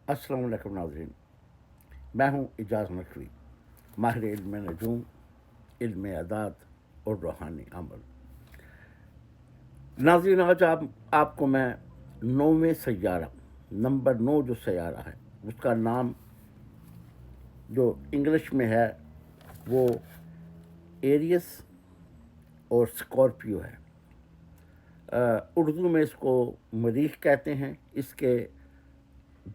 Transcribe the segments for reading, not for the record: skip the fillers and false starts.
अस्सलाम वालेकुम नाज़रीन। मैं हूँ इजाज़ नकवी, माहिर इल्म नजूम, इल्म अदात और रूहानी अमल। नाज़रीन, आज आपको मैं 9वें सैयारा, नंबर 9 जो सैयारा है उसका नाम जो इंग्लिश में है वो एरियस और स्कॉर्पियो है। उर्दू में इसको मरीख कहते हैं। इसके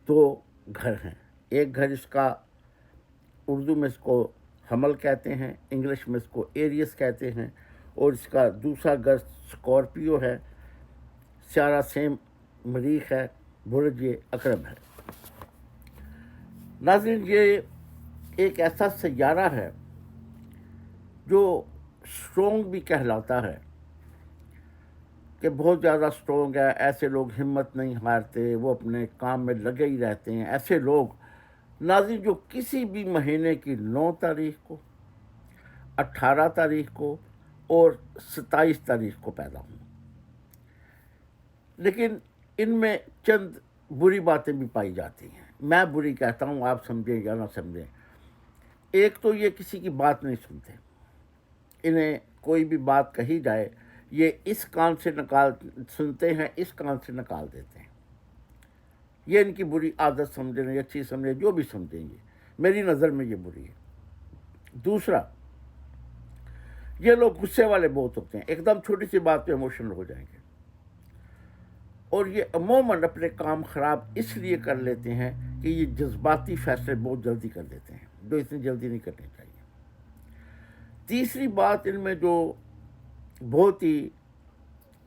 दो घर हैं। एक घर इसका उर्दू में इसको हमल कहते हैं, इंग्लिश में इसको एरियस कहते हैं, और इसका दूसरा घर स्कॉर्पियो है। सारा सेम मरीख है, बुर्ज ये अकरब है। नाज़रीन, ये एक ऐसा सैयारा है जो स्ट्रॉन्ग भी कहलाता है कि बहुत ज़्यादा स्ट्रॉन्ग है। ऐसे लोग हिम्मत नहीं हारते, वो अपने काम में लगे ही रहते हैं। ऐसे लोग नाज़रीन जो किसी भी महीने की 9 तारीख को, 18 तारीख को और 27 तारीख को पैदा हों। लेकिन इनमें चंद बुरी बातें भी पाई जाती हैं। मैं बुरी कहता हूँ, आप समझें या ना समझें। एक तो ये किसी की बात नहीं सुनते। इन्हें कोई भी बात कही जाए, ये इस कान से निकाल सुनते हैं, इस कान से निकाल देते हैं। ये इनकी बुरी आदत समझें, अच्छी समझें, जो भी समझेंगे, मेरी नज़र में ये बुरी है। दूसरा, ये लोग गुस्से वाले बहुत होते हैं, एकदम छोटी सी बात पे इमोशनल हो जाएंगे। और ये अमूमन अपने काम ख़राब इसलिए कर लेते हैं कि ये जज्बाती फैसले बहुत जल्दी कर देते हैं, जो इतनी जल्दी नहीं करने चाहिए। तीसरी बात इनमें जो बहुत ही,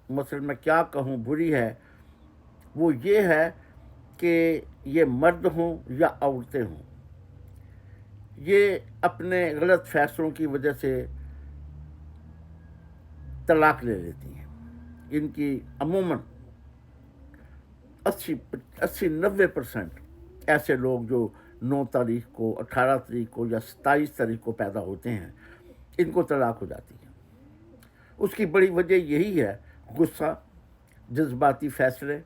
मसलन मैं क्या कहूँ, बुरी है, वो ये है कि ये मर्द हों या औरतें हों, ये अपने गलत फैसलों की वजह से तलाक ले लेती हैं। इनकी अमूमन 80-90% ऐसे लोग जो 9 तारीख को, 18 तारीख को या 27 तारीख को पैदा होते हैं, इनको तलाक हो जाती है। उसकी बड़ी वजह यही है, गुस्सा, जज्बाती फैसले।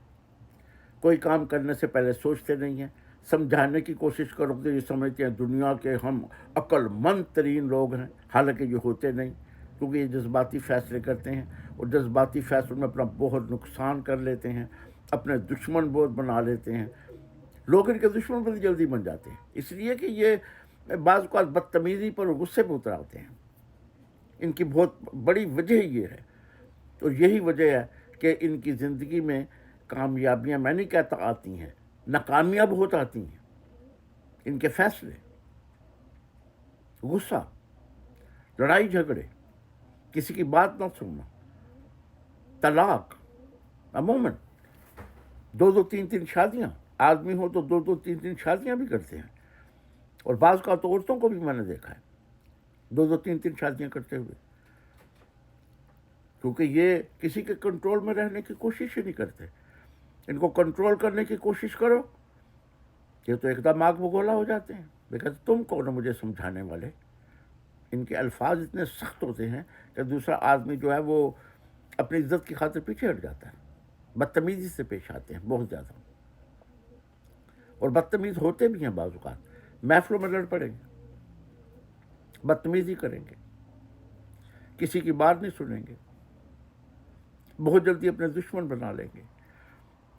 कोई काम करने से पहले सोचते नहीं हैं। समझाने की कोशिश करो तो ये समझते हैं दुनिया के हम अक्लमंद तरीन लोग हैं, हालांकि ये होते नहीं, क्योंकि ये जज्बाती फैसले करते हैं और जज्बाती फैसलों में अपना बहुत नुकसान कर लेते हैं, अपने दुश्मन बहुत बना लेते हैं। लोग इनके दुश्मन बड़ी जल्दी बन जाते हैं, इसलिए कि ये बाज़ औक़ात बदतमीज़ी पर और गुस्से पर उतर आते हैं। इनकी बहुत बड़ी वजह ये है, और यही वजह है कि इनकी ज़िंदगी में कामयाबियाँ, मैं नहीं कहता आती हैं, नाकामियाँ बहुत आती हैं। इनके फैसले, गुस्सा, लड़ाई झगड़े, किसी की बात ना सुनना, तलाक, अमूमन 2-2, 3-3 शादियाँ। आदमी हो तो 2-2, 3-3 शादियाँ भी करते हैं, और बाज़ का तो औरतों को भी मैंने देखा है 2-2, 3-3 शादियाँ करते हुए, क्योंकि ये किसी के कंट्रोल में रहने की कोशिश ही नहीं करते। इनको कंट्रोल करने की कोशिश करो, ये तो एकदम आग बगोला हो जाते हैं। बिकॉज तुम कौन हो मुझे समझाने वाले। इनके अल्फाज इतने सख्त होते हैं कि दूसरा आदमी जो है वो अपनी इज्जत की खातिर पीछे हट जाता है। बदतमीज़ी से पेश आते हैं बहुत ज़्यादा, और बदतमीज़ होते भी हैं बाज़ औक़ात। महफ़िलों में लड़ पड़ेंगे, बदतमीज़ी करेंगे, किसी की बात नहीं सुनेंगे, बहुत जल्दी अपने दुश्मन बना लेंगे।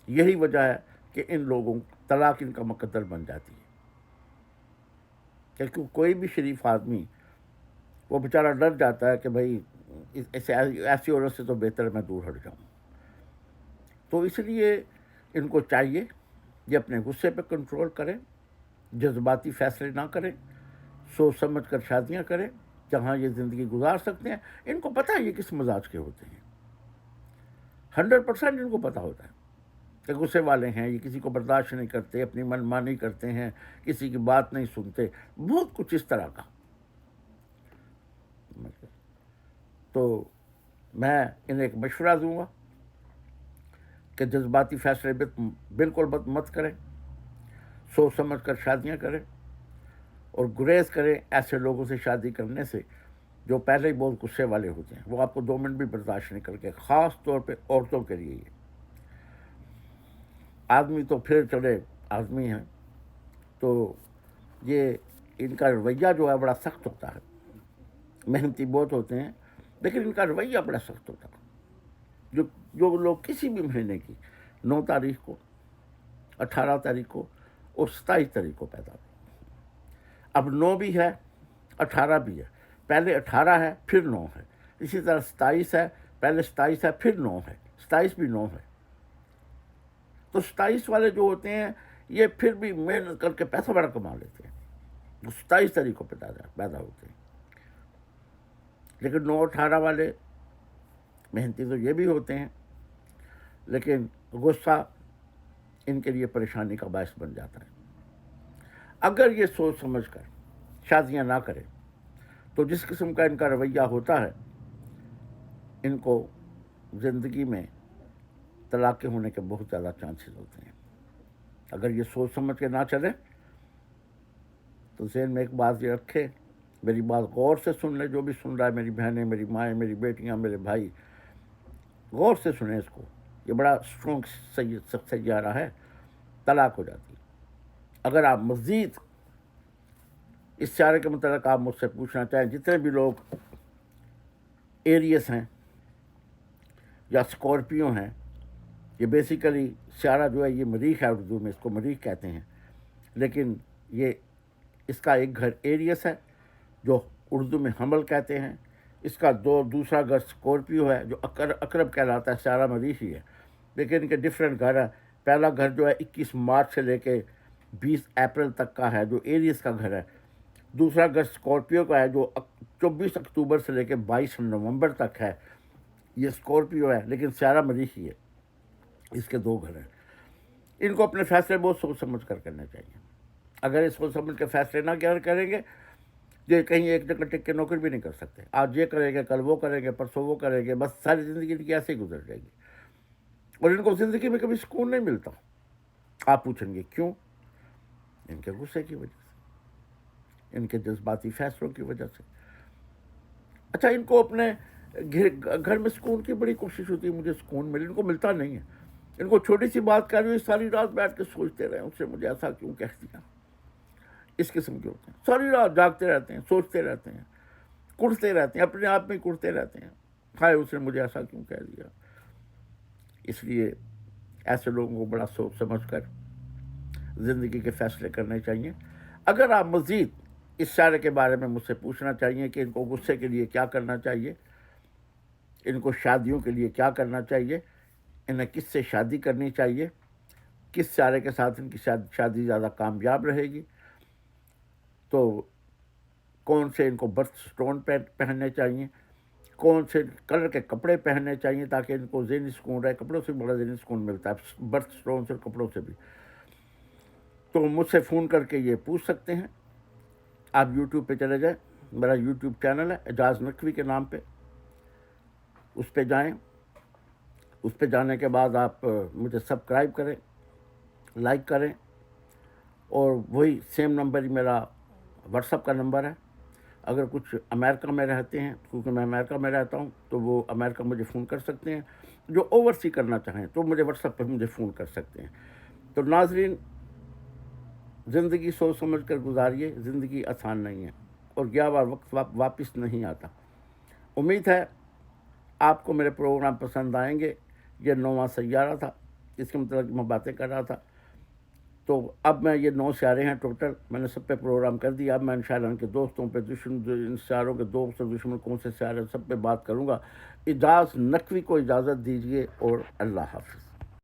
यही वजह है कि इन लोगों तलाक इनका मुकद्दर बन जाती है, क्योंकि कोई भी शरीफ आदमी वो बेचारा डर जाता है कि भाई ऐसी औरत से तो बेहतर मैं दूर हट जाऊं। तो इसलिए इनको चाहिए ये अपने गुस्से पे कंट्रोल करें, जज्बाती फैसले ना करें, सोच समझ कर शादियाँ करें जहाँ ये ज़िंदगी गुजार सकते हैं। इनको पता है ये किस मिजाज के होते हैं, 100% इनको पता होता है कि गुस्से वाले हैं, ये किसी को बर्दाश्त नहीं करते, अपनी मनमानी करते हैं, किसी की बात नहीं सुनते, बहुत कुछ इस तरह का। तो मैं इन्हें एक मशवरा दूंगा कि जज्बाती फैसले बिल्कुल मत करें, सोच समझ कर शादियाँ करें, और गुरेज करें ऐसे लोगों से शादी करने से जो पहले ही बहुत गुस्से वाले होते हैं। वो आपको 2 मिनट भी बर्दाश्त नहीं करके, ख़ास तौर पे औरतों के लिए। ये आदमी तो फिर चले आदमी हैं, تو یہ ان کا رویہ جو ہے بڑا سخت ہوتا ہے. محنتی بہت ہوتے ہیں لیکن ان کا رویہ بڑا سخت ہوتا ہے. جو لوگ کسی بھی مہینے کی 9 تاریخ کو، 18 تاریخ کو اور 27 تاریخ کو پیدا ہوئے. اب 9 بھی ہے، 18 بھی ہے. پہلے 18 ہے پھر 9 ہے. اسی طرح 27 ہے، پہلے 27 ہے پھر 9 ہے. 27 بھی 9 ہے. تو 27 والے جو ہوتے ہیں یہ پھر بھی محنت کر کے پیسہ بڑا کما لیتے ہیں. وہ 27 تاریخ کو پیدا ہوتے ہیں. لیکن 9 18 والے محنتی تو یہ بھی ہوتے ہیں، لیکن غصہ ان کے لیے پریشانی کا باعث بن جاتا ہے. اگر یہ سوچ سمجھ کر شادیاں نہ کریں تو جس قسم کا ان کا رویہ ہوتا ہے ان کو زندگی میں طلاق کے ہونے کے بہت زیادہ چانسز ہوتے ہیں. اگر یہ سوچ سمجھ کے نہ چلے تو ذہن میں ایک بات یہ رکھے، میری بات غور سے سن لے. جو بھی سن رہا ہے، میری بہنیں، میری مائیں، میری بیٹیاں، میرے بھائی، غور سے سنیں اس کو. یہ بڑا اسٹرانگ سیارہ ہے. طلاق ہو جاتی ہے. اگر آپ مزید اس سیارے کے متعلق آپ مجھ سے پوچھنا چاہیں، جتنے بھی لوگ ایریس ہیں یا اسکارپیو ہیں، یہ بیسیکلی سیارہ جو ہے یہ مریخ ہے. اردو میں اس کو مریخ کہتے ہیں، لیکن یہ اس کا ایک گھر ایریس ہے جو اردو میں حمل کہتے ہیں. اس کا دوسرا گھر اسکارپیو ہے جو عقرب کہلاتا ہے. سیارہ مریخ ہی ہے لیکن ان کے ڈفرینٹ گھر ہیں. پہلا گھر جو ہے 21 مارچ سے لے کے 20 اپریل تک کا ہے جو ایریس کا گھر ہے. دوسرا گھر اسکارپیو کا ہے جو 24 اکتوبر سے لے کے 22 نومبر تک ہے. یہ اسکارپیو ہے لیکن سیارہ مریخ ہی ہے. اس کے 2 گھر ہیں. ان کو اپنے فیصلے بہت سوچ سمجھ کر کرنے چاہیے. اگر اس سوچ سمجھ کے فیصلے نہ کریں گے یہ کہیں ایک جگہ ٹک کے نوکری بھی نہیں کر سکتے. آج یہ کریں گے، کل وہ کریں گے، پرسوں وہ کریں گے، بس ساری زندگی ان کی ایسے ہی گزر جائے گی. اور ان کو زندگی میں کبھی سکون نہیں ملتا. آپ پوچھیں گے کیوں؟ ان کے غصے کی وجہ سے، ان کے جذباتی فیصلوں کی وجہ سے. اچھا، ان کو اپنے گھر میں سکون کی بڑی کوشش ہوتی ہے، مجھے سکون ملے. ان کو ملتا نہیں ہے. ان کو چھوٹی سی بات کر رہی ہوں، ساری رات بیٹھ کے سوچتے رہے اس سے مجھے ایسا کیوں کہہ دیا. اس قسم کے ہوتے ہیں. ساری رات جاگتے رہتے ہیں، سوچتے رہتے ہیں، کڑتے رہتے ہیں، اپنے آپ میں کڑتے رہتے ہیں، ہائے اس نے مجھے ایسا کیوں کہہ دیا. اس لیے ایسے لوگوں کو بڑا سوچ سمجھ کر زندگی کے فیصلے کرنے چاہیے. اگر آپ مزید اس سارے کے بارے میں مجھ سے پوچھنا چاہیے کہ ان کو غصے کے لیے کیا کرنا چاہیے، ان کو شادیوں کے لیے کیا کرنا چاہیے، انہیں کس سے شادی کرنی چاہیے، کس سارے کے ساتھ ان کی شادی زیادہ کامیاب رہے گی، تو کون سے ان کو برتھ سٹون پہننے چاہیے، کون سے کلر کے کپڑے پہننے چاہیے تاکہ ان کو ذہنی سکون رہے. کپڑوں سے بڑا ذہنی سکون ملتا ہے، برتھ سٹون سے، کپڑوں سے بھی. تو مجھ سے فون کر کے یہ پوچھ سکتے ہیں. آپ یوٹیوب پہ چلے جائیں، میرا یوٹیوب چینل ہے اعجاز نقوی کے نام پہ. اس پہ جائیں. اس پہ جانے کے بعد آپ مجھے سبسکرائب کریں، لائک کریں. اور وہی سیم نمبر ہی میرا واٹس ایپ کا نمبر ہے. اگر کچھ امریکہ میں رہتے ہیں، کیونکہ میں امریکہ میں رہتا ہوں، تو وہ امریکہ مجھے فون کر سکتے ہیں. جو اوورسی کرنا چاہیں تو مجھے واٹس ایپ پر مجھے فون کر سکتے ہیں. تو ناظرین، زندگی سوچ سمجھ کر گزاریے. زندگی آسان نہیں ہے اور گیا ہوا وقت واپس نہیں آتا. امید ہے آپ کو میرے پروگرام پسند آئیں گے. یہ 9واں سیارہ تھا، اس کے متعلق میں باتیں کر رہا تھا. تو اب میں یہ 9 سیارے ہیں ٹوٹل، میں نے سب پہ پروگرام کر دیا. اب میں انشاءاللہ ان کے دوستوں پہ، ان سیاروں کے دوست اور دشمن کون سے سیارے، سب پہ بات کروں گا. اعجاز نقوی کو اجازت دیجیے اور اللہ حافظ.